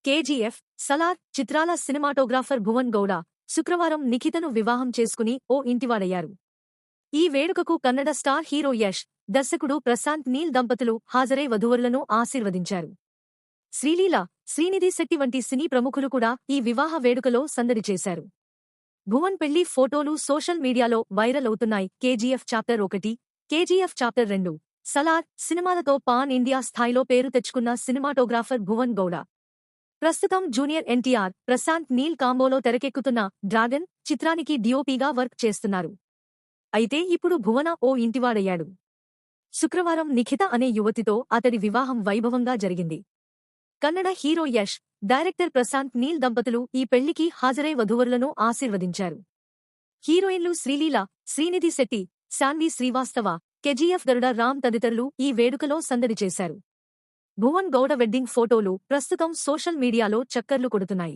KGF, Salaar చిత్రాల cinematographer Bhuvan Gowda శుక్రవారం నిఖితను వివాహం చేసుకుని ఓ ఇంటివాడయ్యారు. ఈ వేడుకకు కన్నడ స్టార్ హీరో యష్, దర్శకుడు ప్రశాంత్ నీల్ దంపతులు హాజరై వధూవరులను ఆశీర్వదించారు. శ్రీలీల, శ్రీనిధి శెట్టి వంటి సినీ ప్రముఖులు కూడా ఈ వివాహ వేడుకలో సందడి చేశారు. భువన్ పెళ్లి ఫోటోలు సోషల్ మీడియాలో వైరల్ అవుతున్నాయి. KGF chapter 1, KGF chapter 2, Salaar సినిమాలతో పాన్ ఇండియా స్థాయిలో పేరు తెచ్చుకున్న సినిమాటోగ్రాఫర్ భువన్ గౌడ ప్రస్తుతం జూనియర్ ఎన్టీఆర్, ప్రశాంత్ నీల్ కాంబోలో తెరకెక్కుతున్న డ్రాగన్ చిత్రానికి డిఓపీగా వర్క్ చేస్తున్నారు. అయితే ఇప్పుడు భువన ఓ ఇంటివాడయ్యాడు. శుక్రవారం నిఖిత అనే యువతితో అతడి వివాహం వైభవంగా జరిగింది. కన్నడ హీరో యష్, డైరెక్టర్ ప్రశాంత్ నీల్ దంపతులు ఈ పెళ్లికి హాజరై వధూవరులను ఆశీర్వదించారు. హీరోయిన్లు శ్రీలీల, శ్రీనిధి శెట్టి, శాన్వి శ్రీవాస్తవ, కేజీఎఫ్ గరుడ రామ్ తదితరులు ఈ వేడుకలో సందడి చేశారు. భువన్ గౌడ వెడ్డింగ్ ఫోటోలు ప్రస్తుతం సోషల్ మీడియాలో చక్కర్లు కొడుతున్నాయి.